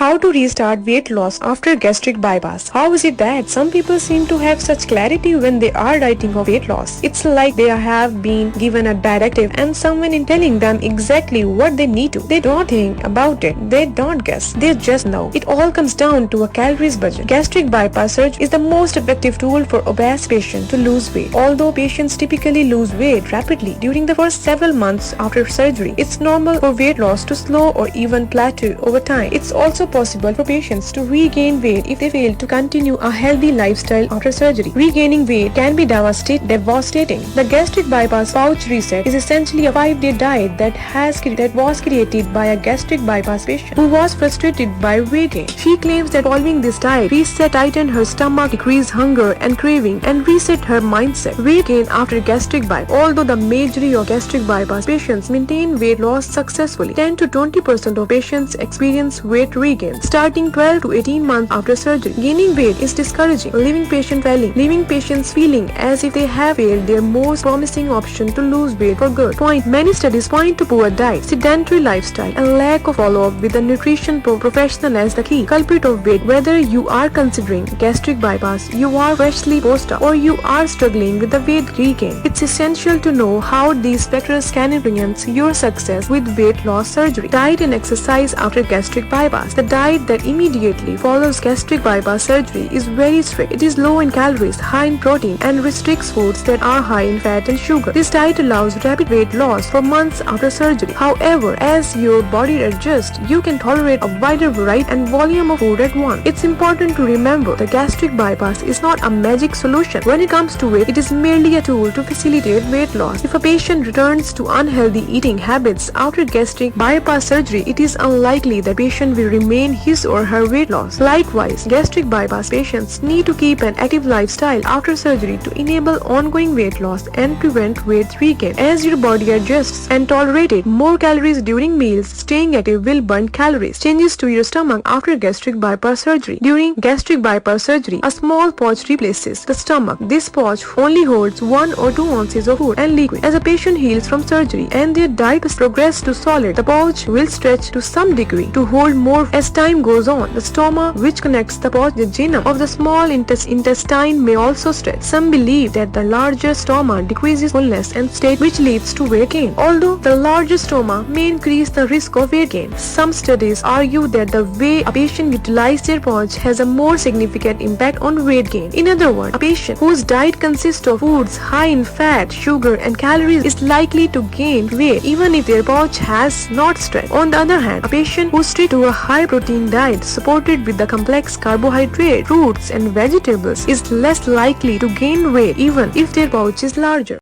How to restart weight loss after gastric bypass? How is it that some people seem to have such clarity when they are dieting or weight loss? It's like they have been given a directive and someone is telling them exactly what they need to. They don't think about it. They don't guess. They just know. It all comes down to a calories budget. Gastric bypass surgery is the most effective tool for obese patients to lose weight. Although patients typically lose weight rapidly during the first several months after surgery, it's normal for weight loss to slow or even plateau over time. It's also possible for patients to regain weight if they fail to continue a healthy lifestyle after surgery. Regaining weight can be devastating. The gastric bypass pouch reset is essentially a 5-day diet that was created by a gastric bypass patient who was frustrated by weight gain. She claims that following this diet reset tightened her stomach, decreased hunger and craving, and reset her mindset. Weight gain after gastric bypass. Although the majority of gastric bypass patients maintain weight loss successfully, 10 to 20% of patients experience weight regain starting 12 to 18 months after surgery. Gaining weight is discouraging, leaving patients feeling as if they have failed their most promising option to lose weight for good. Many studies point to poor diet, sedentary lifestyle, and lack of follow-up with a nutrition professional as the key culprit of weight. Whether you are considering gastric bypass, you are freshly post-op, or you are struggling with the weight regain, it's essential to know how these factors can influence your success with weight loss surgery. Diet and exercise after gastric bypass. The diet that immediately follows gastric bypass surgery is very strict. It is low in calories, high in protein, and restricts foods that are high in fat and sugar. This diet allows rapid weight loss for months after surgery. However, as your body adjusts, you can tolerate a wider variety and volume of food at once. It's important to remember the gastric bypass is not a magic solution. When it comes to weight, it is merely a tool to facilitate weight loss. If a patient returns to unhealthy eating habits after gastric bypass surgery, it is unlikely the patient will remain his or her weight loss. Likewise, gastric bypass patients need to keep an active lifestyle after surgery to enable ongoing weight loss and prevent weight regain. As your body adjusts and tolerates more calories during meals, staying active will burn calories. Changes to your stomach after gastric bypass surgery. During gastric bypass surgery, a small pouch replaces the stomach. This pouch only holds 1 or 2 ounces of food and liquid. As a patient heals from surgery and their diet progresses to solid, the pouch will stretch to some degree to hold more as time goes on. The stoma, which connects the pouch, the genome of the small intestine, may also stretch. Some believe that the larger stoma decreases fullness and state, which leads to weight gain. Although the larger stoma may increase the risk of weight gain, some studies argue that the way a patient utilizes their pouch has a more significant impact on weight gain. In other words, a patient whose diet consists of foods high in fat, sugar, and calories is likely to gain weight even if their pouch has not stretched. On the other hand, a patient who sticks to a high protein diet supported with the complex carbohydrate, fruits, and vegetables is less likely to gain weight even if their pouch is larger.